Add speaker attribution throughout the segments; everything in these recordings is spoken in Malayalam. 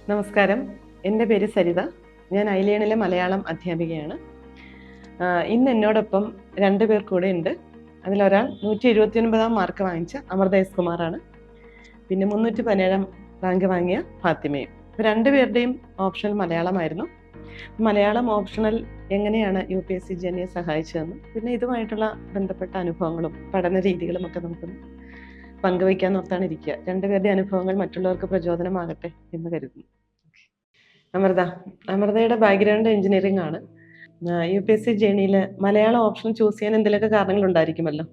Speaker 1: നമസ്കാരം, എൻ്റെ പേര് സരിത. ഞാൻ ഐലേണിലെ മലയാളം അധ്യാപികയാണ്. ഇന്ന് എന്നോടൊപ്പം 2 പേർ കൂടെ ഉണ്ട്. അതിലൊരാൾ 179 മാർക്ക് വാങ്ങിച്ച അമൃത എസ് കുമാറാണ്. പിന്നെ 317 റാങ്ക് വാങ്ങിയ ഫാത്തിമയും. 2 പേരുടെയും ഓപ്ഷണൽ മലയാളമായിരുന്നു. മലയാളം ഓപ്ഷണൽ എങ്ങനെയാണ് UPSC ജേർണിയെ സഹായിച്ചതെന്നും പിന്നെ ഇതുമായിട്ടുള്ള ബന്ധപ്പെട്ട അനുഭവങ്ങളും പഠന രീതികളും ഒക്കെ നമുക്ക് പങ്കുവയ്ക്കാൻ ഓർത്താണ് ഇരിക്കുക. 2 പേരുടെ അനുഭവങ്ങൾ മറ്റുള്ളവർക്ക് പ്രചോദനമാകട്ടെ എന്ന് കരുതുന്നു. അമൃതയുടെ ബാക്ക്ഗ്രൗണ്ട് എഞ്ചിനീയറിംഗ് ആണ്. UPSC ജേർണിയിൽ മലയാളം ഓപ്ഷൻ ചൂസ് ചെയ്യാൻ എന്തെങ്കിലുമൊക്കെ കാരണങ്ങൾ ഉണ്ടായിരിക്കുമല്ലോ.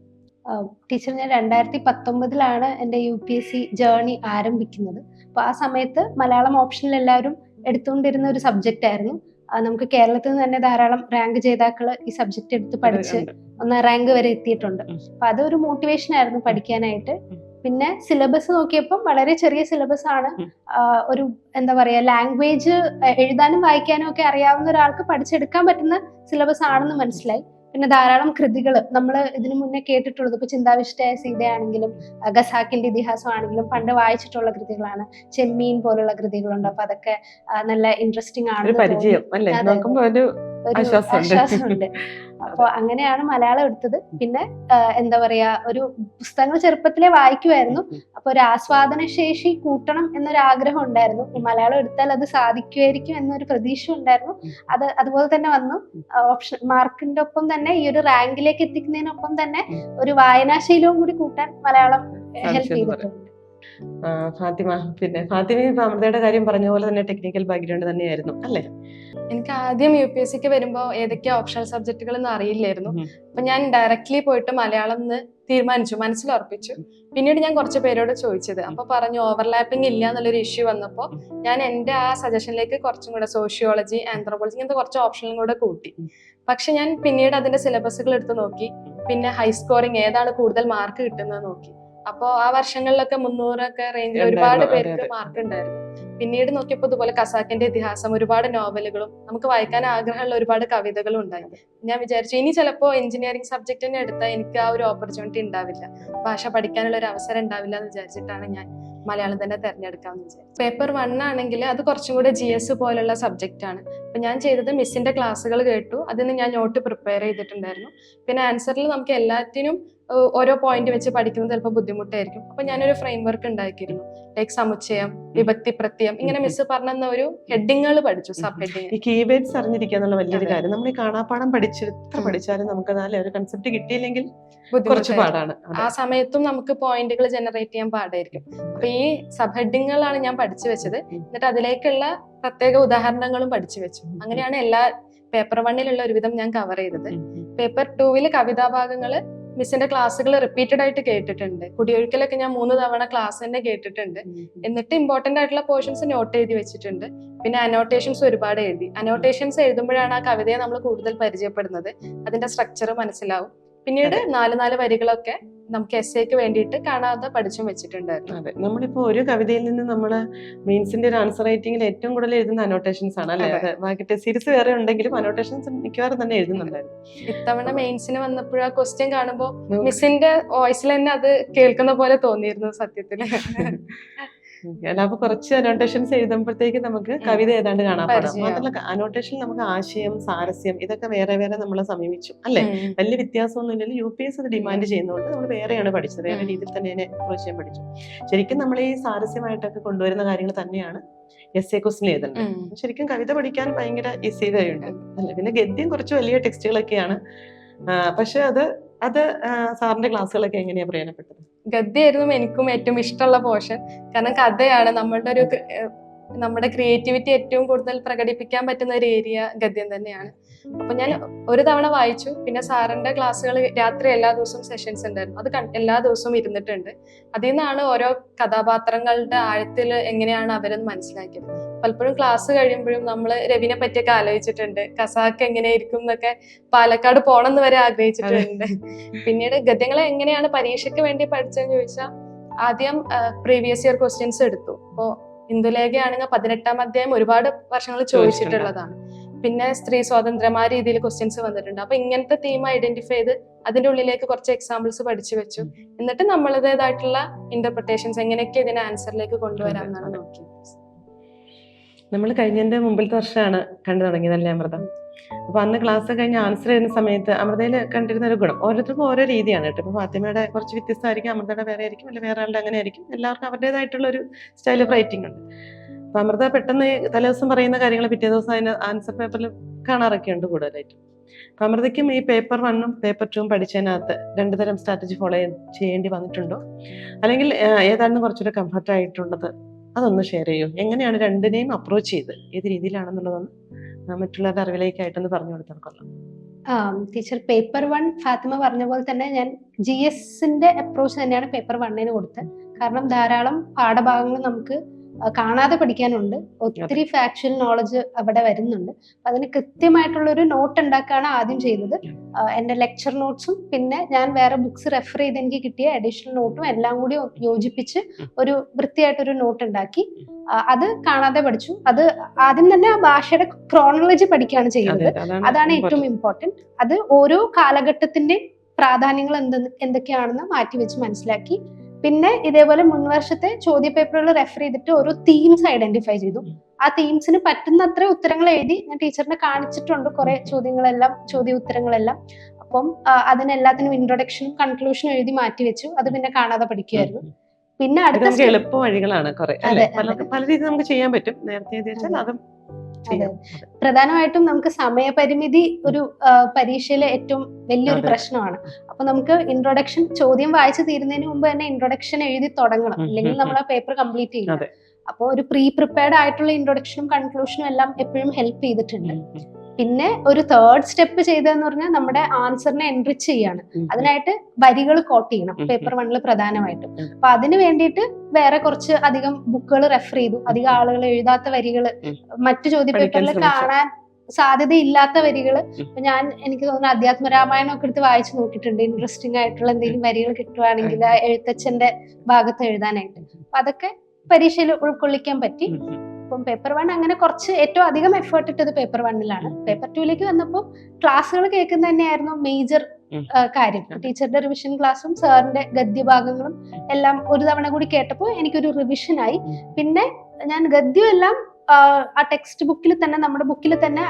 Speaker 2: ടീച്ചർ, ഞാൻ 2019 എൻ്റെ UPSC ജേർണി ആരംഭിക്കുന്നത്. അപ്പോൾ ആ സമയത്ത് മലയാളം ഓപ്ഷനിൽ എല്ലാവരും എടുത്തുകൊണ്ടിരുന്ന ഒരു സബ്ജക്റ്റ് ആയിരുന്നു. നമുക്ക് കേരളത്തിൽ നിന്ന് തന്നെ ധാരാളം റാങ്ക് ജേതാക്കൾ ഈ സബ്ജക്റ്റ് എടുത്ത് പഠിച്ച് 1ാം റാങ്ക് വരെ എത്തിയിട്ടുണ്ട്. അപ്പൊ അതൊരു മോട്ടിവേഷൻ ആയിരുന്നു പഠിക്കാനായിട്ട്. പിന്നെ സിലബസ് നോക്കിയപ്പോൾ വളരെ ചെറിയ സിലബസ് ആണ്. ഒരു എന്താ പറയാ, ലാംഗ്വേജ് എഴുതാനും വായിക്കാനും ഒക്കെ അറിയാവുന്ന ഒരാൾക്ക് പഠിച്ചെടുക്കാൻ പറ്റുന്ന സിലബസ് ആണെന്ന് മനസ്സിലായി. പിന്നെ ധാരാളം കൃതികൾ നമ്മൾ ഇതിനു മുന്നേ കേട്ടിട്ടുള്ളത്, ഇപ്പൊ ചിന്താവിഷ്ടയായ സീതയാണെങ്കിലും ഖസാക്കിന്റെ ഇതിഹാസം ആണെങ്കിലും പണ്ട് വായിച്ചിട്ടുള്ള കൃതികളാണ്. ചെമ്മീൻ പോലുള്ള കൃതികളുണ്ട്. അപ്പൊ അതൊക്കെ നല്ല ഇൻട്രസ്റ്റിംഗ് ആണ്, ആശ്വാസമുണ്ട്. അപ്പൊ അങ്ങനെയാണ് മലയാളം എടുത്തത്. പിന്നെ എന്താ പറയാ, ഒരു പുസ്തകങ്ങൾ ചെറുപ്പത്തിലെ വായിക്കുമായിരുന്നു. അപ്പൊ ഒരു ആസ്വാദന ശേഷി കൂട്ടണം എന്നൊരു ആഗ്രഹം ഉണ്ടായിരുന്നു. മലയാളം എടുത്താൽ അത് സാധിക്കുമായിരിക്കും എന്നൊരു പ്രതീക്ഷ ഉണ്ടായിരുന്നു. അതുപോലെ തന്നെ വന്നു. ഓപ്ഷൻ മാർക്കിന്റെ ഒപ്പം തന്നെ ഈ ഒരു റാങ്കിലേക്ക് എത്തിക്കുന്നതിനൊപ്പം തന്നെ ഒരു വായനാശീലവും കൂടി കൂട്ടാൻ മലയാളം ഹെൽപ്പ് ചെയ്തിട്ടുണ്ട്.
Speaker 1: ഫാത്തിമ അമൃതയുടെ കാര്യം പറഞ്ഞ പോലെ തന്നെ ടെക്നിക്കൽ ബാക്ക്ഗ്രൗണ്ട് തന്നെയായിരുന്നു അല്ലേ?
Speaker 3: എനിക്ക് ആദ്യം UPSCക്ക് വരുമ്പോൾ ഏതൊക്കെയാ ഓപ്ഷണൽ സബ്ജക്റ്റുകൾ എന്ന് അറിയില്ലായിരുന്നു. അപ്പൊ ഞാൻ ഡയറക്ട്ലി പോയിട്ട് മലയാളം എന്ന് തീരുമാനിച്ചു, മനസ്സിലുറപ്പിച്ചു. പിന്നീട് ഞാൻ കുറച്ച് പേരോട് ചോദിച്ചത്, അപ്പൊ പറഞ്ഞു ഓവർലാപ്പിംഗ് ഇല്ല എന്നുള്ളൊരു ഇഷ്യൂ വന്നപ്പോൾ ഞാൻ എൻ്റെ ആ സജഷനിലേക്ക് കുറച്ചും കൂടെ സോഷ്യോളജി, ആന്ത്രോപോളജി ഇങ്ങനത്തെ കുറച്ച് ഓപ്ഷനും കൂടെ കൂട്ടി. പക്ഷെ ഞാൻ പിന്നീട് അതിന്റെ സിലബസുകൾ എടുത്ത് നോക്കി. പിന്നെ ഹൈ സ്കോറിംഗ് ഏതാണ് കൂടുതൽ മാർക്ക് കിട്ടുന്നത് നോക്കി. അപ്പോൾ ആ വർഷങ്ങളിലൊക്കെ 300 റേഞ്ചിൽ ഒരുപാട് പേർക്ക് മാർക്ക് ഉണ്ടായിരുന്നു. പിന്നീട് നോക്കിയപ്പോൾ ഇതുപോലെ ഖസാക്കിന്റെ ഇതിഹാസം, ഒരുപാട് നോവലുകളും നമുക്ക് വായിക്കാൻ ആഗ്രഹമുള്ള ഒരുപാട് കവിതകളും ഉണ്ടായി. ഞാൻ വിചാരിച്ചു ഇനി ചിലപ്പോൾ എഞ്ചിനീയറിംഗ് സബ്ജക്റ്റ് തന്നെ എടുത്താൽ എനിക്ക് ആ ഒരു ഓപ്പർച്യൂണിറ്റി ഉണ്ടാവില്ല, ഭാഷ പഠിക്കാനുള്ള ഒരു അവസരം ഉണ്ടാവില്ല എന്ന് വിചാരിച്ചിട്ടാണ് ഞാൻ മലയാളം തന്നെ തിരഞ്ഞെടുക്കാമെന്ന് വിചാരിച്ചു. പേപ്പർ 1 ആണെങ്കിൽ അത് കുറച്ചും കൂടെ GS പോലുള്ള സബ്ജക്റ്റ് ആണ്. അപ്പൊ ഞാൻ ചെയ്തത് മിസ്സിന്റെ ക്ലാസ്സുകൾ കേട്ടു, അതിന് ഞാൻ നോട്ട് പ്രിപ്പയർ ചെയ്തിട്ടുണ്ടായിരുന്നു. പിന്നെ ആൻസറിൽ നമുക്ക് എല്ലാത്തിനും ഓരോ പോയിന്റ് വെച്ച് പഠിക്കുന്നത് ചിലപ്പോൾ ബുദ്ധിമുട്ടായിരിക്കും. അപ്പൊ ഞാനൊരു ഫ്രെയിം വർക്ക് ഉണ്ടാക്കിയിരുന്നു. ലൈക്ക് സമുച്ചയം, വിഭക്തി, പ്രത്യയം, ഇങ്ങനെ മിസ് പറഞ്ഞ ഒരു ഹെഡിങ്ങുകൾ പഠിച്ചു. സബ് ഹെഡിങ്,
Speaker 1: ഈ കീവേഡ്സ് അറിഞ്ഞിരിക്കുക എന്നുള്ള വലിയൊരു കാര്യം. നമ്മൾ ഈ കാണാപ്പാടം പഠിച്ചാലും നമുക്ക് നല്ല ഒരു കൺസെപ്റ്റ് കിട്ടിയില്ലെങ്കിൽ കുറച്ച് പാടാണ്.
Speaker 3: ആ സമയത്തും നമുക്ക് പോയിന്റുകൾ ജനറേറ്റ് ചെയ്യാൻ പാടായിരിക്കും. അപ്പൊ ഈ സബ് ഹെഡിങ്ങുകളാണ് ഞാൻ പഠിച്ചു വെച്ചത്. എന്നിട്ട് അതിലേക്കുള്ള പ്രത്യേക ഉദാഹരണങ്ങളും പഠിച്ചു വെച്ചു. അങ്ങനെയാണ് എല്ലാ പേപ്പർ 1 ഒരുവിധം ഞാൻ കവർ ചെയ്തത്. പേപ്പർ 2 കവിതാഭാഗങ്ങള് മിസ്സിന്റെ ക്ലാസ്സുകൾ റിപ്പീറ്റഡ് ആയിട്ട് കേട്ടിട്ടുണ്ട്. കുടിയൊഴുക്കലൊക്കെ ഞാൻ 3 തവണ ക്ലാസ് തന്നെ കേട്ടിട്ടുണ്ട്. എന്നിട്ട് ഇമ്പോർട്ടന്റ് ആയിട്ടുള്ള പോർഷൻസ് നോട്ട് എഴുതി വെച്ചിട്ടുണ്ട്. പിന്നെ അനോട്ടേഷൻസ് ഒരുപാട് എഴുതി. അനോട്ടേഷൻസ് എഴുതുമ്പോഴാണ് ആ കവിതയെ നമ്മൾ കൂടുതൽ പരിചയപ്പെടുന്നത്, അതിന്റെ സ്ട്രക്ചർ മനസ്സിലാവും. പിന്നീട് 4 വരികളൊക്കെ നമുക്ക് എസ്സേക്ക് വേണ്ടിയിട്ട് കാണാതെ പഠിച്ചും വെച്ചിട്ടുണ്ടായിരുന്നു.
Speaker 1: അതെ, നമ്മളിപ്പോ ഒരു കവിതയിൽ നിന്ന് നമ്മള് മീൻസിന്റെ ഒരു ആൻസർ റൈറ്റിംഗിൽ ഏറ്റവും കൂടുതൽ എഴുതുന്ന അനോട്ടേഷൻസ് ആണ് അല്ലെ? ബാക്കി സീരീസ് വേറെ ഉണ്ടെങ്കിലും അനോട്ടേഷൻസ് മിക്കവാറും തന്നെ എഴുതുന്നുണ്ടായിരുന്നു.
Speaker 3: ഇത്തവണ മെയിൻസിന് വന്നപ്പോഴാ ക്വസ്റ്റ്യൻ കാണുമ്പോൾ മിസ്സിന്റെ വോയിസിൽ തന്നെ അത് കേൾക്കുന്ന പോലെ തോന്നിയിരുന്നു സത്യത്തില്.
Speaker 1: അപ്പൊ കുറച്ച് അനോട്ടേഷൻസ് എഴുതുമ്പോഴത്തേക്ക് നമുക്ക് കവിത ഏതാണ്ട് കാണാൻ പാടാം. മാത്രമല്ല അനോട്ടേഷൻ നമുക്ക് ആശയം, സാരസ്യം ഇതൊക്കെ വേറെ വേറെ നമ്മളെ സമീപിച്ചു അല്ലെ? വലിയ വ്യത്യാസമൊന്നും ഇല്ലല്ലോ. UPSC അത് ഡിമാൻഡ് ചെയ്യുന്നതുകൊണ്ട് നമ്മൾ വേറെയാണ് പഠിച്ചത്, വേറെ രീതിയിൽ തന്നെ അപ്രോച്ച് ചെയ്യാൻ പഠിച്ചു. ശരിക്കും നമ്മൾ ഈ സാരസ്യമായിട്ടൊക്കെ കൊണ്ടുവരുന്ന കാര്യങ്ങൾ തന്നെയാണ് എസ്സേ ക്വസ്റ്റ്യൻ എഴുതുന്നത്. ശരിക്കും കവിത പഠിക്കാൻ ഭയങ്കര ഈസി ഉണ്ട് അല്ലെ? പിന്നെ ഗദ്യം കുറച്ച് വലിയ ടെക്സ്റ്റുകളൊക്കെയാണ്. പക്ഷെ അത് സാറിന്റെ ക്ലാസ്സുകളൊക്കെ എങ്ങനെയാ പ്രയോജനപ്പെട്ടത്?
Speaker 3: ഗദ്യമായിരുന്നു എനിക്കും ഏറ്റവും ഇഷ്ടമുള്ള പോർഷൻ. കാരണം കഥയാണ്, നമ്മുടെ ക്രിയേറ്റിവിറ്റി ഏറ്റവും കൂടുതൽ പ്രകടിപ്പിക്കാൻ പറ്റുന്ന ഒരു ഏരിയ ഗദ്യം തന്നെയാണ്. അപ്പൊ ഞാൻ ഒരു തവണ വായിച്ചു. പിന്നെ സാറിന്റെ ക്ലാസ്സുകൾ രാത്രി എല്ലാ ദിവസവും സെഷൻസ് ഉണ്ടായിരുന്നു. അത് എല്ലാ ദിവസവും ഇരുന്നിട്ടുണ്ട്. അതിൽ നിന്നാണ് ഓരോ കഥാപാത്രങ്ങളുടെ ആഴത്തിൽ എങ്ങനെയാണ് അവരെന്ന് മനസ്സിലാക്കിയത്. പലപ്പോഴും ക്ലാസ് കഴിയുമ്പോഴും നമ്മൾ രവിനെ പറ്റിയൊക്കെ ആലോചിച്ചിട്ടുണ്ട്. ഖസാക്ക് എങ്ങനെയായിരിക്കും എന്നൊക്കെ, പാലക്കാട് പോണെന്ന് വരെ ആഗ്രഹിച്ചിട്ടുണ്ട്. പിന്നീട് ഗദ്യങ്ങളെ എങ്ങനെയാണ് പരീക്ഷയ്ക്ക് വേണ്ടി പഠിച്ചതെന്ന് ചോദിച്ചാൽ ആദ്യം പ്രീവിയസ് ഇയർ ക്വസ്റ്റ്യൻസ് എടുത്തു. അപ്പോ ഇന്ദുലേഖയാണെങ്കിൽ 18ാം അധ്യായം ഒരുപാട് വർഷങ്ങൾ ചോദിച്ചിട്ടുള്ളതാണ്. പിന്നെ സ്ത്രീ സ്വാതന്ത്ര്യം ആ രീതിയിൽ ക്വസ്റ്റ്യൻസ് വന്നിട്ടുണ്ട്. അപ്പൊ ഇങ്ങനത്തെ തീം ഐഡന്റിഫൈ ചെയ്ത് അതിന്റെ ഉള്ളിലേക്ക് കുറച്ച് എക്സാമ്പിൾസ് പഠിച്ചു വെച്ചു. എന്നിട്ട് നമ്മളേതായിട്ടുള്ള ഇന്റർപ്രിട്ടേഷൻസ് എങ്ങനെയൊക്കെ ഇതിനെ ആൻസറിലേക്ക് കൊണ്ടുവരാമെന്നാണ് നോക്കിയത്.
Speaker 1: നമ്മൾ കഴിഞ്ഞതിന്റെ മുമ്പിലത്തെ വർഷമാണ് കണ്ടു തുടങ്ങിയതല്ലേ അമൃത. അപ്പൊ അന്ന് ക്ലാസ് കഴിഞ്ഞ് ആൻസർ ചെയ്യുന്ന സമയത്ത് അമൃതയിൽ കണ്ടിരുന്ന ഒരു ഗുണം, ഓരോരുത്തർക്കും ഓരോ രീതിയാണ് കേട്ടോ. ഇപ്പൊ ഫാത്തിമയുടെ കുറച്ച് വ്യത്യസ്തമായിരിക്കും, അമൃതയുടെ വേറെ ആയിരിക്കും, അല്ലെ വേറെ ആളുടെ അങ്ങനെ ആയിരിക്കും. എല്ലാവർക്കും അവരുടേതായിട്ടുള്ള ഒരു സ്റ്റൈൽ ഓഫ് റൈറ്റിംഗ് ഉണ്ട്. അപ്പൊ അമൃത പെട്ടെന്ന് തലേദിവസം പറയുന്ന കാര്യങ്ങൾ പിറ്റേ ദിവസം അതിന് ആൻസർ പേപ്പറിൽ കാണാറൊക്കെ ഉണ്ട് കൂടുതലായിട്ടും. അപ്പൊ അമൃതയ്ക്കും ഈ പേപ്പർ 1ഉം പേപ്പർ 2ഉം പഠിച്ചതിനകത്ത് രണ്ടു തരം സ്ട്രാറ്റജി ഫോളോ ചെയ്യേണ്ടി വന്നിട്ടുണ്ടോ, അല്ലെങ്കിൽ ഏതാണ് കുറച്ചുകൂടെ കംഫർട്ട് ആയിട്ടുള്ളത്, അതൊന്ന് ഷെയർ ചെയ്യൂ. എങ്ങനെയാണ് രണ്ടിനെയും അപ്രോച്ച് ചെയ്ത്, ഏത് രീതിയിലാണെന്നുള്ളതൊന്ന് മറ്റുള്ളവരുടെ അറിവിലേക്കായിട്ടൊന്ന് പറഞ്ഞു കൊടുത്താൽ കൊള്ളാം.
Speaker 2: ടീച്ചർ പേപ്പർ 1 ഫാത്തിമ പറഞ്ഞ പോലെ തന്നെ ഞാൻ GSന്റെ അപ്രോച്ച് തന്നെയാണ് പേപ്പർ 1ന് കൊടുത്തത്. കാരണം ധാരാളം പാഠഭാഗങ്ങൾ നമുക്ക് കാണാതെ പഠിക്കാനുണ്ട്, ഒത്തിരി ഫാക്ച്വൽ നോളജ് അവിടെ വരുന്നുണ്ട്. അപ്പൊ അതിന് കൃത്യമായിട്ടുള്ള ഒരു നോട്ട് ഉണ്ടാക്കുകയാണ് ആദ്യം ചെയ്തത്. എൻ്റെ ലെക്ചർ നോട്ട്സും പിന്നെ ഞാൻ വേറെ ബുക്സ് റെഫർ ചെയ്ത് എനിക്ക് കിട്ടിയ അഡീഷണൽ നോട്ടും എല്ലാം കൂടി യോജിപ്പിച്ച് ഒരു വൃത്തിയായിട്ടൊരു നോട്ട് ഉണ്ടാക്കി അത് കാണാതെ പഠിച്ചു. അത് ആദ്യം തന്നെ ആ ഭാഷയുടെ ക്രോണോളജി പഠിക്കുകയാണ് ചെയ്യുന്നത്. അതാണ് ഏറ്റവും ഇമ്പോർട്ടൻറ്റ്. അത് ഓരോ കാലഘട്ടത്തിന്റെ പ്രാധാന്യങ്ങൾ എന്തൊക്കെയാണെന്ന് മാറ്റിവെച്ച് മനസ്സിലാക്കി. പിന്നെ ഇതേപോലെ മുൻവർഷത്തെ ചോദ്യ പേപ്പറുകൾ റെഫർ ചെയ്തിട്ട് ഓരോ തീംസ് ഐഡന്റിഫൈ ചെയ്തു. ആ തീംസിന് പറ്റുന്നത്ര ഉത്തരങ്ങൾ എഴുതി ഞാൻ ടീച്ചറിനെ കാണിച്ചിട്ടുണ്ട് കുറെ ചോദ്യ ഉത്തരങ്ങളെല്ലാം. അപ്പം അതിനെല്ലാത്തിനും ഇൻട്രൊഡക്ഷനും കൺക്ലൂഷനും എഴുതി മാറ്റി വെച്ചു. അത് പിന്നെ കാണാതെ പഠിക്കുമായിരുന്നു. പിന്നെ അടുത്ത
Speaker 1: എളുപ്പ വഴികളാണ് പല രീതിയിൽ നമുക്ക് ചെയ്യാൻ പറ്റും. നേരത്തെ
Speaker 2: പ്രധാനമായിട്ടും നമുക്ക് സമയപരിമിതി ഒരു പരീക്ഷയിലെ ഏറ്റവും വലിയൊരു പ്രശ്നമാണ്. അപ്പൊ നമുക്ക് ഇൻട്രൊഡക്ഷൻ ചോദ്യം വായിച്ചു തീരുന്നതിന് മുമ്പ് തന്നെ ഇൻട്രൊഡക്ഷൻ എഴുതി തുടങ്ങണം, അല്ലെങ്കിൽ നമ്മൾ ആ പേപ്പർ കംപ്ലീറ്റ് ചെയ്യണം. അപ്പോൾ ഒരു പ്രിപ്പയർഡ് ആയിട്ടുള്ള ഇൻട്രൊഡക്ഷനും കൺക്ലൂഷനും എല്ലാം എപ്പോഴും ഹെൽപ്പ് ചെയ്തിട്ടുണ്ട്. പിന്നെ ഒരു തേർഡ് സ്റ്റെപ്പ് ചെയ്തതെന്ന് പറഞ്ഞാൽ നമ്മുടെ ആൻസറിനെ എൻറിച്ച് ചെയ്യാണ്. അതിനായിട്ട് വരികൾ കോട്ട് ചെയ്യണം പേപ്പർ 1 പ്രധാനമായിട്ടും. അപ്പൊ അതിന് വേണ്ടിയിട്ട് വേറെ കുറച്ച് അധികം ബുക്കുകൾ റെഫർ ചെയ്തു. അധികം ആളുകൾ എഴുതാത്ത വരികൾ, മറ്റു ചോദ്യ പേപ്പറിൽ കാണാൻ സാധ്യതയില്ലാത്ത വരികൾ. എനിക്ക് തോന്നുന്നു അധ്യാത്മരാമായണം ഒക്കെ എടുത്ത് വായിച്ചു നോക്കിയിട്ടുണ്ട്. ഇൻട്രസ്റ്റിംഗ് ആയിട്ടുള്ള എന്തെങ്കിലും വരികൾ കിട്ടുവാണെങ്കിൽ ആ എഴുത്തച്ഛന്റെ ഭാഗത്ത് എഴുതാനായിട്ട്. അപ്പൊ അതൊക്കെ പരീക്ഷയിൽ ഉൾക്കൊള്ളിക്കാൻ പറ്റി. അപ്പം പേപ്പർ 1 അങ്ങനെ കുറച്ച് ഏറ്റവും അധികം എഫേർട്ട് ഇട്ടത് പേപ്പർ 1ലാണ്. പേപ്പർ 2ലേക്ക് വന്നപ്പോൾ ക്ലാസ്സുകൾ കേൾക്കുന്നത് തന്നെയായിരുന്നു മേജർ കാര്യം. ടീച്ചറുടെ റിവിഷൻ ക്ലാസ്സും സാറിന്റെ ഗദ്യഭാഗങ്ങളും എല്ലാം ഒരു തവണ കൂടി കേട്ടപ്പോൾ എനിക്കൊരു റിവിഷനായി. പിന്നെ ഞാൻ ഗദ്യം എല്ലാം ആ ടെക്സ്റ്റ് ബുക്കിൽ തന്നെ, നമ്മുടെ ബുക്കിൽ തന്നെ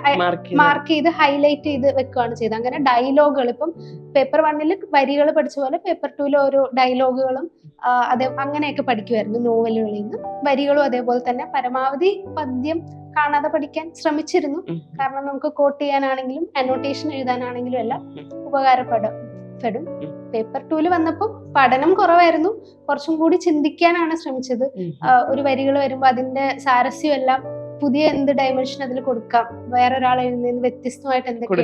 Speaker 2: മാർക്ക് ചെയ്ത് ഹൈലൈറ്റ് ചെയ്ത് വെക്കുകയാണ് ചെയ്തത്. അങ്ങനെ ഡയലോഗുകൾ, ഇപ്പം പേപ്പർ 1ൽ വരികൾ പഠിച്ച പോലെ പേപ്പർ 2ൽ ഓരോ ഡയലോഗുകളും അങ്ങനെയൊക്കെ പഠിക്കുമായിരുന്നു. നോവലുകളിൽ നിന്ന് വരികളും അതേപോലെ തന്നെ പരമാവധി പദ്യം കാണാതെ പഠിക്കാൻ ശ്രമിച്ചിരുന്നു. കാരണം നമുക്ക് കോട്ട് ചെയ്യാനാണെങ്കിലും അനോട്ടേഷൻ എഴുതാനാണെങ്കിലും എല്ലാം ഉപകാരപ്പെടും. പേപ്പർ 2ൽ വന്നപ്പോൾ പഠനം കുറവായിരുന്നു, കുറച്ചും കൂടി ചിന്തിക്കാനാണ് ശ്രമിച്ചത്. ഒരു വരികൾ വരുമ്പോൾ അതിന്റെ സാരസ്യം എല്ലാം പുതിയ എന്ത് ഡയമെൻഷൻ അതിൽ കൊടുക്കാം, വേറൊരാൾ എഴുതുന്നതിന് വ്യത്യസ്തമായിട്ട് എന്തൊക്കെ,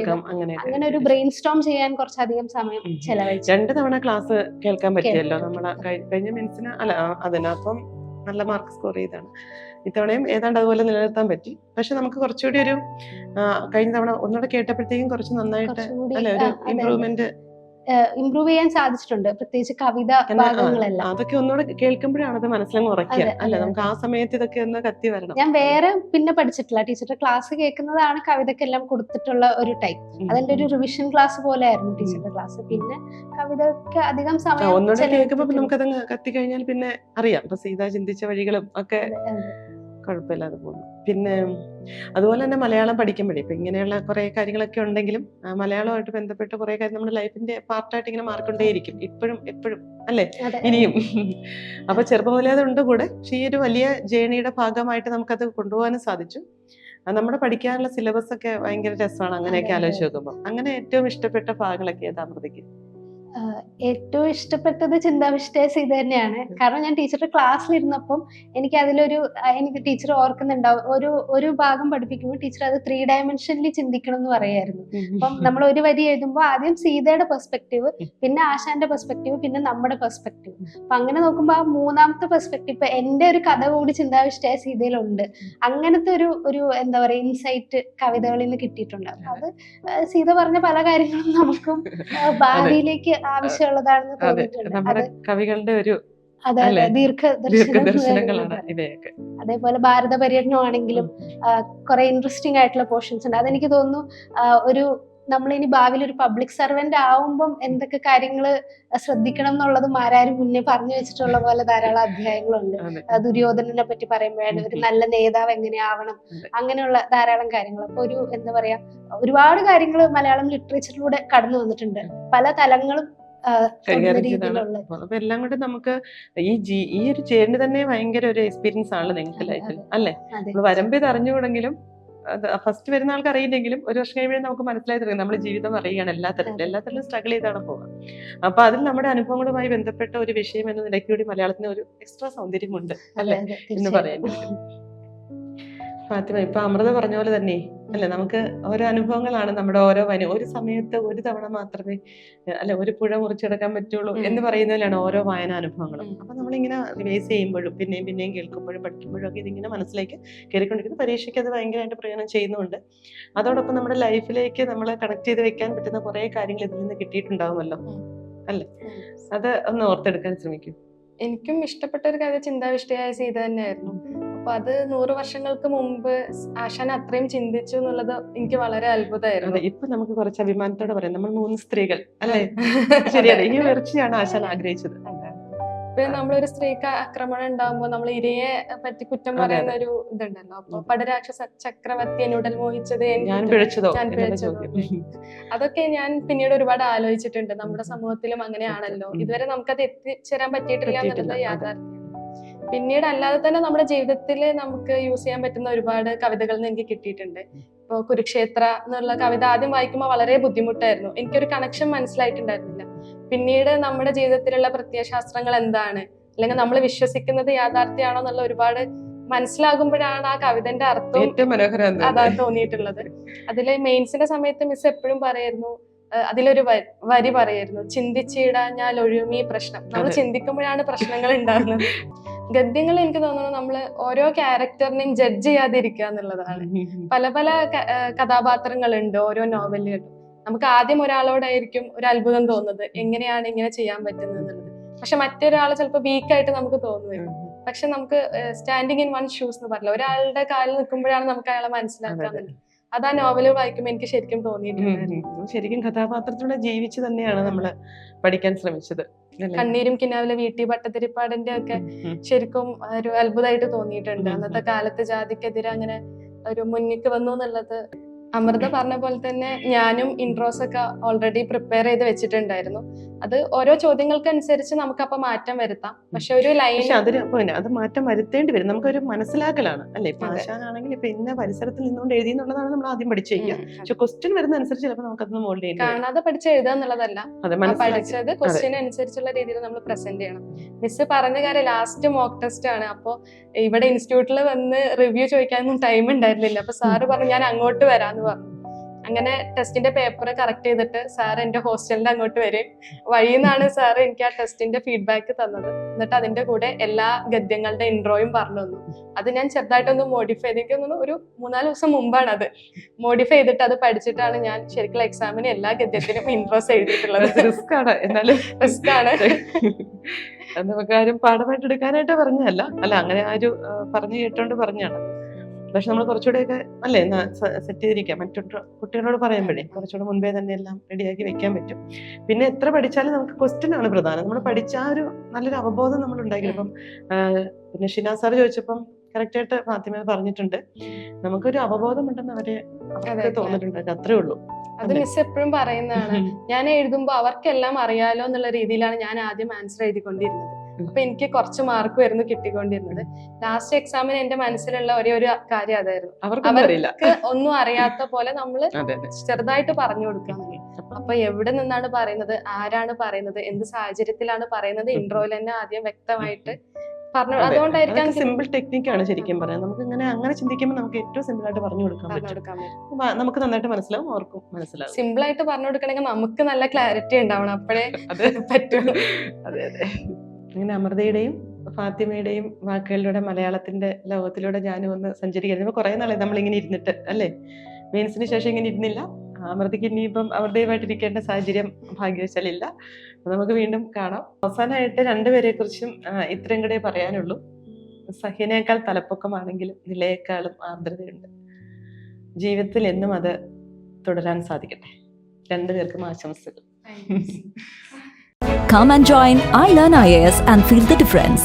Speaker 2: അങ്ങനെ ഒരു ബ്രെയിൻ സ്റ്റോം ചെയ്യാൻ കുറച്ചധികം സമയം ചെലവഴിച്ചു.
Speaker 1: 2 തവണ ക്ലാസ് കേൾക്കാൻ പറ്റിയല്ലോ നമ്മളെ കഴിഞ്ഞ മെൻസിന്. അല്ല, അതിനപ്പം നല്ല മാർക്ക് സ്കോർ ചെയ്താണ്. ഇത്തവണയും ഏതാണ്ട് അതുപോലെ നിലനിർത്താൻ പറ്റി. പക്ഷെ നമുക്ക് കുറച്ചുകൂടി ഒരു കഴിഞ്ഞ തവണ ഒന്നുകൂടെ കേട്ടപ്പോഴത്തേക്കും കുറച്ച് നന്നായിട്ട് അല്ലെ ഒരു
Speaker 2: ഇംപ്രൂവ് ചെയ്യാൻ സാധിച്ചിട്ടുണ്ട്. പ്രത്യേകിച്ച് കവിത ഭാഗങ്ങളെല്ലാം
Speaker 1: അതൊക്കെ ഒന്നുകൂടെ കേൾക്കുമ്പോഴാണ് അത് മനസ്സിലങ്ങ് ഉറക്കുക അല്ലെ. നമുക്ക് ആ സമയത്ത് ഇതൊക്കെ ഒന്ന് കത്തി വരണം.
Speaker 2: ഞാൻ വേറെ പിന്നെ പഠിച്ചിട്ടില്ല. ടീച്ചറുടെ ക്ലാസ് കേൾക്കുന്നതാണ് കവിതക്കെല്ലാം കൊടുത്തിട്ടുള്ള ഒരു ടൈം. അതിന്റെ ഒരു റിവിഷൻ ക്ലാസ് പോലെ ആയിരുന്നു ടീച്ചറുടെ ക്ലാസ്. പിന്നെ കവിതയ്ക്ക് അധികം സമയം
Speaker 1: ഒന്നുകൂടെ കേൾക്കുമ്പോൾ നമുക്കതങ്ങ് കത്തി കഴിഞ്ഞാൽ പിന്നെ അറിയാം. ഇപ്പൊ സീത ചിന്തിച്ച വഴികളും ഒക്കെ കുഴപ്പമില്ലാതെ പോകുന്നു. പിന്നെ അതുപോലെ തന്നെ മലയാളം പഠിക്കുമ്പോഴേ ഇപ്പൊ ഇങ്ങനെയുള്ള കുറെ കാര്യങ്ങളൊക്കെ ഉണ്ടെങ്കിലും മലയാളമായിട്ട് ബന്ധപ്പെട്ട കുറെ കാര്യം നമ്മുടെ ലൈഫിന്റെ പാർട്ടായിട്ട് ഇങ്ങനെ മാറിക്കൊണ്ടേയിരിക്കും എപ്പോഴും അല്ലേ, ഇനിയും. അപ്പൊ ചെറുപ്പം മുതലേ അതുണ്ട് കൂടെ. പക്ഷെ ഈ ഒരു വലിയ ജേണിയുടെ ഭാഗമായിട്ട് നമുക്കത് കൊണ്ടുപോകാനും സാധിച്ചു. നമ്മുടെ പഠിക്കാനുള്ള സിലബസ് ഒക്കെ ഭയങ്കര രസമാണ് അങ്ങനെയൊക്കെ ആലോചിച്ച് നോക്കുമ്പോൾ. അങ്ങനെ ഏറ്റവും ഇഷ്ടപ്പെട്ട ഭാഗങ്ങളൊക്കെ ഏതാ അമൃതയ്ക്ക്?
Speaker 2: ഏറ്റവും ഇഷ്ടപ്പെട്ടത് ചിന്താവിഷ്ടേസ് ഇത് തന്നെയാണ്. കാരണം ഞാൻ ടീച്ചറുടെ ക്ലാസ്സിലിരുന്നപ്പം എനിക്ക് ടീച്ചർ ഓർക്കുന്നുണ്ടാവും, ഒരു ഭാഗം പഠിപ്പിക്കുമ്പോൾ ടീച്ചർ അത് 3 ഡയമെൻഷനിൽ ചിന്തിക്കണം എന്ന് പറയായിരുന്നു. അപ്പം നമ്മൾ ഒരു വരി എഴുതുമ്പോൾ ആദ്യം സീതയുടെ പെർസ്പെക്റ്റീവ്, പിന്നെ ആശാന്റെ പെർസ്പെക്റ്റീവ്, പിന്നെ നമ്മുടെ പെർസ്പെക്റ്റീവ്. അപ്പൊ അങ്ങനെ നോക്കുമ്പോൾ ആ മൂന്നാമത്തെ പെർസ്പെക്റ്റീവ്, ഇപ്പൊ എന്റെ ഒരു കഥ കൂടി ചിന്താവിഷ്ടേസ് സീതയിലുണ്ട്. അങ്ങനത്തെ ഒരു എന്താ പറയാ ഇൻസൈറ്റ് കവിതകളിൽ നിന്ന് കിട്ടിയിട്ടുണ്ട്. അപ്പൊ അത് സീത പറഞ്ഞ പല കാര്യങ്ങളും നമുക്കും ഭാവിയിലേക്ക് ആവശ്യമുള്ളതാണെന്ന് തോന്നിയിട്ടുണ്ട്.
Speaker 1: നമ്മുടെ കവികളുടെ ഒരു
Speaker 2: ദീർഘദർശനങ്ങളാണ് ഇവയൊക്കെ. അതേപോലെ ഭാരത പര്യടനമാണെങ്കിലും കുറെ ഇൻട്രസ്റ്റിംഗ് ആയിട്ടുള്ള പോർഷൻസ് ഉണ്ട്. അതെനിക്ക് തോന്നുന്നു ഒരു നമ്മളിനി ഭാവിയിൽ ഒരു പബ്ലിക് സർവന്റ് ആവുമ്പം എന്തൊക്കെ കാര്യങ്ങൾ ശ്രദ്ധിക്കണം എന്നുള്ളതും ആരാരും മുന്നേ പറഞ്ഞു വെച്ചിട്ടുള്ള പോലെ ധാരാളം അധ്യായങ്ങളുണ്ട്. ദുര്യോധനനെ പറ്റി പറയുമ്പോഴാണ് ഒരു നല്ല നേതാവ് എങ്ങനെയാവണം, അങ്ങനെയുള്ള ധാരാളം കാര്യങ്ങൾ. അപ്പൊ ഒരു എന്താ പറയാ, ഒരുപാട് കാര്യങ്ങൾ മലയാളം ലിറ്ററേച്ചറിലൂടെ കടന്നു വന്നിട്ടുണ്ട്. പല തലങ്ങളും
Speaker 1: അപ്പൊ എല്ലാം കൊണ്ട് നമുക്ക് ഈ ഒരു ചേരിന് തന്നെ ഭയങ്കര ഒരു എക്സ്പീരിയൻസ് ആണ് നിങ്ങൾക്ക് ലൈഫിൽ അല്ലേ? വരമ്പ് ഇത് അറിഞ്ഞുകൂടെങ്കിലും ഫസ്റ്റ് വരുന്ന ആൾക്ക് അറിയില്ലെങ്കിലും ഒരു വർഷം കഴിയുമ്പോഴേ നമുക്ക് മനസ്സിലായി തുടങ്ങി നമ്മൾ ജീവിതം അറിയുകയാണ് എല്ലാ തരത്തിലും സ്ട്രഗിൾ ചെയ്താണ് പോവുക. അപ്പൊ അതിൽ നമ്മുടെ അനുഭവങ്ങളുമായി ബന്ധപ്പെട്ട ഒരു വിഷയം എന്ന നിലയ്ക്ക് കൂടി മലയാളത്തിന് ഒരു എക്സ്ട്രാ സൗന്ദര്യമുണ്ട് അല്ലെ എന്ന് പറയാൻ. ഫാത്തിമ, ഇപ്പൊ അമൃത പറഞ്ഞ പോലെ തന്നെ അല്ലെ, നമുക്ക് ഓരോ അനുഭവങ്ങളാണ് നമ്മുടെ ഓരോ ഒരു സമയത്ത് ഒരു തവണ മാത്രമേ അല്ലെ ഒരു പുഴ മുറിച്ചെടുക്കാൻ പറ്റുള്ളൂ എന്ന് പറയുന്നതിലാണ് ഓരോ വായനാനുഭവങ്ങളും. അപ്പൊ നമ്മളിങ്ങനെ റിവൈസ് ചെയ്യുമ്പോഴും പിന്നെയും കേൾക്കുമ്പോഴും പഠിക്കുമ്പോഴും ഒക്കെ ഇതിങ്ങനെ മനസ്സിലേക്ക് കയറിക്കൊണ്ടിരിക്കുന്നു. പരീക്ഷയ്ക്ക് അത് ഭയങ്കരമായിട്ട് പ്രയോജനം ചെയ്യുന്നുണ്ട്. അതോടൊപ്പം നമ്മുടെ ലൈഫിലേക്ക് നമ്മൾ കണക്ട് ചെയ്ത് വെക്കാൻ പറ്റുന്ന കുറെ കാര്യങ്ങൾ ഇതിൽ നിന്ന് കിട്ടിയിട്ടുണ്ടാവുമല്ലോ അല്ലെ? അത് ഒന്ന് ഓർത്തെടുക്കാൻ ശ്രമിക്കും.
Speaker 3: എനിക്കും ഇഷ്ടപ്പെട്ട ഒരു കഥ ചിന്താവിഷ്ടയായ സീത തന്നെയായിരുന്നു. അപ്പൊ അത് 100 വർഷങ്ങൾക്ക് മുമ്പ് ആശാൻ അത്രയും ചിന്തിച്ചു എന്നുള്ളത് എനിക്ക് വളരെ അത്ഭുതമായിരുന്നു.
Speaker 1: ഇപ്പൊ നമുക്ക് കുറച്ച് അഭിമാനത്തോടെ പറയാം, നമ്മൾ 3 സ്ത്രീകൾ അല്ലെ? ശരിയാണ്, ഈ ഉയർച്ചയാണ് ആശാൻ ആഗ്രഹിച്ചത്.
Speaker 3: പിന്നെ നമ്മളൊരു സ്ത്രീക്ക് ആക്രമണം ഉണ്ടാകുമ്പോൾ നമ്മൾ ഇരയെ പറ്റി കുറ്റം പറയുന്ന ഒരു ഇതുണ്ടല്ലോ. അപ്പൊ പടരാക്ഷസ ചക്രവർത്തി എന്നോടൽ മോഹിച്ചത് ഞാൻ പിഴച്ചതോ. അതൊക്കെ ഞാൻ പിന്നീട് ഒരുപാട് ആലോചിച്ചിട്ടുണ്ട്. നമ്മുടെ സമൂഹത്തിലും അങ്ങനെയാണല്ലോ, ഇതുവരെ നമുക്കത് എത്തിച്ചേരാൻ പറ്റിയിട്ടില്ല എന്നുള്ളത് യാഥാർത്ഥ്യമാണ്. പിന്നീട് അല്ലാതെ തന്നെ നമ്മുടെ ജീവിതത്തിൽ നമുക്ക് യൂസ് ചെയ്യാൻ പറ്റുന്ന ഒരുപാട് കവിതകൾ എനിക്ക് കിട്ടിയിട്ടുണ്ട്. ഇപ്പൊ കുരുക്ഷേത്ര എന്നുള്ള കവിത ആദ്യം വായിക്കുമ്പോൾ വളരെ ബുദ്ധിമുട്ടായിരുന്നു, എനിക്കൊരു കണക്ഷൻ മനസ്സിലായിട്ടുണ്ടായിരുന്നില്ല. പിന്നീട് നമ്മുടെ ജീവിതത്തിലുള്ള പ്രത്യയശാസ്ത്രങ്ങൾ എന്താണ്, അല്ലെങ്കിൽ നമ്മൾ വിശ്വസിക്കുന്നത് യാഥാർത്ഥ്യമാണോ എന്നുള്ള ഒരുപാട് മനസ്സിലാകുമ്പോഴാണ് ആ കവിതന്റെ അർത്ഥം അതാണ് തോന്നിയിട്ടുള്ളത്. അതില് മെയിൻസിന്റെ സമയത്ത് മിസ് എപ്പോഴും പറയായിരുന്നു, അതിലൊരു വരി പറയായിരുന്നു, ചിന്തിച്ചിടാഞ്ഞാൽ ഒഴിയുമീ പ്രശ്നം. നമ്മൾ ചിന്തിക്കുമ്പോഴാണ് പ്രശ്നങ്ങൾ ഉണ്ടാകുന്നത്. ഗദ്യങ്ങൾ എനിക്ക് തോന്നുന്നു നമ്മൾ ഓരോ ക്യാരക്ടറിനെയും ജഡ്ജ് ചെയ്യാതിരിക്കുക എന്നുള്ളതാണ്. പല പല കഥാപാത്രങ്ങളുണ്ട് ഓരോ നോവലുകളിലും. നമുക്ക് ആദ്യം ഒരാളോടായിരിക്കും ഒരു അത്ഭുതം തോന്നുന്നത്, എങ്ങനെയാണ് ഇങ്ങനെ ചെയ്യാൻ പറ്റുന്നത് എന്നുള്ളത്. പക്ഷെ മറ്റൊരാൾ ചിലപ്പോൾ വീക്കായിട്ട് നമുക്ക് തോന്നുന്നു. പക്ഷെ നമുക്ക് സ്റ്റാൻഡിങ് ഇൻ വൺ ഷൂസ് എന്ന് പറഞ്ഞില്ല, ഒരാളുടെ കാലിൽ നിൽക്കുമ്പോഴാണ് നമുക്ക് അയാളെ മനസ്സിലാക്കാൻ. അത് ആ നോവല് വായിക്കുമ്പോൾ എനിക്ക് ശരിക്കും തോന്നിയിട്ടുണ്ടായിരുന്നു.
Speaker 1: ശരിക്കും കഥാപാത്രത്തിലൂടെ ജീവിച്ച് തന്നെയാണ് നമ്മള് പഠിക്കാൻ ശ്രമിച്ചത്.
Speaker 3: കണ്ണീരും കിനാവിലെ വീട്ടി ഭട്ടതിരിപ്പാടിന്റെ ഒക്കെ ശരിക്കും ഒരു അത്ഭുതമായിട്ട് തോന്നിയിട്ടുണ്ട്. അന്നത്തെ കാലത്ത് ജാതിക്കെതിരെ അങ്ങനെ ഒരു മുന്നിക്ക് വന്നു എന്നുള്ളത്. അമൃത പറഞ്ഞ പോലെ തന്നെ ഞാനും ഇൻട്രോസ് ഒക്കെ ഓൾറെഡി പ്രിപ്പയർ ചെയ്ത് വെച്ചിട്ടുണ്ടായിരുന്നു. അത് ഓരോ ചോദ്യങ്ങൾക്കനുസരിച്ച് നമുക്ക് അപ്പൊ മാറ്റം വരുത്താം. പക്ഷെ ഒരു ലൈൻ
Speaker 1: അത് മാറ്റം വരുത്തേണ്ടി വരും, നമുക്കൊരു മനസ്സിലാക്കലാണ് അല്ലെ. ഭാഷാനാണെങ്കിൽ ഇപ്പൊ ഇന്ന പരിസരത്തിൽ നിന്നുകൊണ്ട് എഴുതി എന്നുള്ളതാണ് നമ്മൾ ആദ്യം പഠിച്ചു കഴിഞ്ഞാൽ. പക്ഷെ ക്വസ്റ്റ്യൻ വരുന്ന അനുസരിച്ച് ചിലപ്പോൾ നമുക്കതൊന്ന് മോൾഡ് ചെയ്യാം.
Speaker 3: കാണാതെ പഠിച്ച് എഴുതുക എന്നുള്ളതല്ല, പഠിച്ചത് ക്വസ്റ്റ്യൻ അനുസരിച്ചുള്ള രീതിയിൽ നമ്മൾ പ്രസന്റ് ചെയ്യണം. മിസ് പറഞ്ഞ കാര്യം ലാസ്റ്റ് മോക്ക് ടെസ്റ്റ് ആണ്. അപ്പൊ ഇവിടെ ഇൻസ്റ്റിറ്റ്യൂട്ടിൽ വന്ന് റിവ്യൂ ചോദിക്കാനൊന്നും ടൈം ഉണ്ടായിരുന്നില്ല. അപ്പൊ സാറ് പറഞ്ഞു ഞാൻ അങ്ങോട്ട് വരാന്ന് പറഞ്ഞു. അങ്ങനെ ടെസ്റ്റിന്റെ പേപ്പർ കറക്റ്റ് ചെയ്തിട്ട് സാർ എന്റെ ഹോസ്റ്റലിന്റെ അങ്ങോട്ട് വരും. വഴിയിൽ നിന്നാണ് സാർ എനിക്ക് ആ ടെസ്റ്റിന്റെ ഫീഡ്ബാക്ക് തന്നത്. എന്നിട്ട് അതിന്റെ കൂടെ എല്ലാ ഗദ്യങ്ങളുടെ ഇൻട്രോയും പറഞ്ഞു തന്നു. അത് ഞാൻ ചെറുതായിട്ടൊന്ന് മോഡിഫൈ ചെയ്ത്, എനിക്ക് തോന്നുന്നു ഒരു 3-4 ദിവസം മുമ്പാണ് അത് മോഡിഫൈ ചെയ്തിട്ട് അത് പഠിച്ചിട്ടാണ് ഞാൻ ശരിക്കും എക്സാമിന് എല്ലാ ഗദ്യത്തിനും ഇൻട്രോസ് എഴുതിയിട്ടുള്ളത്.
Speaker 1: റിസ്ക് ആണ്, എന്നാലും റിസ്ക് ആണ്. നമുക്ക് ആരും പാഠമായിട്ട് എടുക്കാനായിട്ട് പറഞ്ഞല്ല അല്ല, അങ്ങനെ ആരും പറഞ്ഞു കേട്ടോണ്ട് പറഞ്ഞാണ്. പക്ഷെ നമ്മൾ കുറച്ചുകൂടെയൊക്കെ അല്ലേ സെറ്റ് ചെയ്തിരിക്കാം. മറ്റു കുട്ടികളോട് പറയുമ്പോഴേ കുറച്ചുകൂടെ മുൻപേ തന്നെ എല്ലാം റെഡിയാക്കി വെക്കാൻ പറ്റും. പിന്നെ എത്ര പഠിച്ചാലും നമുക്ക് ക്വസ്റ്റ്യൻ ആണ് പ്രധാനം. നമ്മൾ പഠിച്ച ആ ഒരു നല്ലൊരു അവബോധം നമ്മൾ ഉണ്ടാക്കിയപ്പം പിന്നെ ഷിനാ സാർ ചോദിച്ചപ്പം കറക്റ്റായിട്ട് ഫാത്തിമ പറഞ്ഞിട്ടുണ്ട്, നമുക്കൊരു അവബോധം ഉണ്ടെന്ന് അവർക്ക് തോന്നിട്ടുണ്ട്. അത്രേ ഉള്ളൂ.
Speaker 3: അത് മിസ് എപ്പോഴും പറയുന്നതാണ്. ഞാൻ എഴുതുമ്പോൾ അവർക്കെല്ലാം അറിയാലോ എന്നുള്ള രീതിയിലാണ് ഞാൻ ആദ്യം ആൻസർ എഴുതിക്കൊണ്ടിരുന്നത്. അപ്പൊ എനിക്ക് കുറച്ച് മാർക്ക് വരുന്നു കിട്ടിക്കൊണ്ടിരുന്നത്. ലാസ്റ്റ് എക്സാമിന് എന്റെ മനസ്സിലുള്ള ഒരേ ഒരു കാര്യം അതായിരുന്നു, അവർക്ക് ഒന്നും അറിയാത്ത പോലെ നമ്മള് ചെറുതായിട്ട് പറഞ്ഞു കൊടുക്കാൻ. അപ്പൊ എവിടെ നിന്നാണ് പറയുന്നത്, ആരാണ് പറയുന്നത്, എന്ത് സാഹചര്യത്തിലാണ് പറയുന്നത്, ഇൻട്രോയിൽ തന്നെ ആദ്യം വ്യക്തമായിട്ട് പറഞ്ഞു. അതുകൊണ്ടായിരിക്കാം
Speaker 1: സിമ്പിൾ ടെക്നിക്കാണ് ശരിക്കും പറയാം. നമുക്ക് അങ്ങനെ ചിന്തിക്കുമ്പോൾ നമുക്ക് ഏറ്റവും സിമ്പിൾ ആയിട്ട് പറഞ്ഞു കൊടുക്കാൻ പറ്റും. നമുക്ക് നന്നായിട്ട് മനസ്സിലാവും, അവർക്കും മനസ്സിലാവും.
Speaker 3: സിമ്പിൾ ആയിട്ട് പറഞ്ഞു കൊടുക്കണമെങ്കിൽ നമുക്ക് നല്ല ക്ലാരിറ്റി ഉണ്ടാവണം, അപ്പോഴേ പറ്റുള്ളൂ.
Speaker 1: അതെ അതെ. അങ്ങനെ അമൃതയുടെയും ഫാത്തിമയുടെയും വാക്കുകളിലൂടെ മലയാളത്തിന്റെ ലോകത്തിലൂടെ ഞാനും ഒന്ന് സഞ്ചരിക്കുന്നത്. കുറെ നാളെ നമ്മളിങ്ങനെ ഇരുന്നിട്ട് അല്ലേ, മെയിൻസിന് ശേഷം ഇങ്ങനെ ഇരുന്നില്ല. അമൃതയ്ക്ക് ഇനിയിപ്പം അവരുടേതായിട്ടിരിക്കേണ്ട സാഹചര്യം ഭാഗ്യവശാലില്ല. നമുക്ക് വീണ്ടും കാണാം. അവസാനമായിട്ട് രണ്ടുപേരെ കുറിച്ചും ഇത്രയും കൂടെ പറയാനുള്ളൂ. സഹ്യനേക്കാൾ തലപ്പൊക്കമാണെങ്കിലും നിലയേക്കാളും ആർദ്രതയുണ്ട്. ജീവിതത്തിൽ എന്നും അത് തുടരാൻ സാധിക്കട്ടെ. രണ്ടുപേർക്കും ആശംസകൾ.
Speaker 4: Come and join iLearn IAS and feel the difference.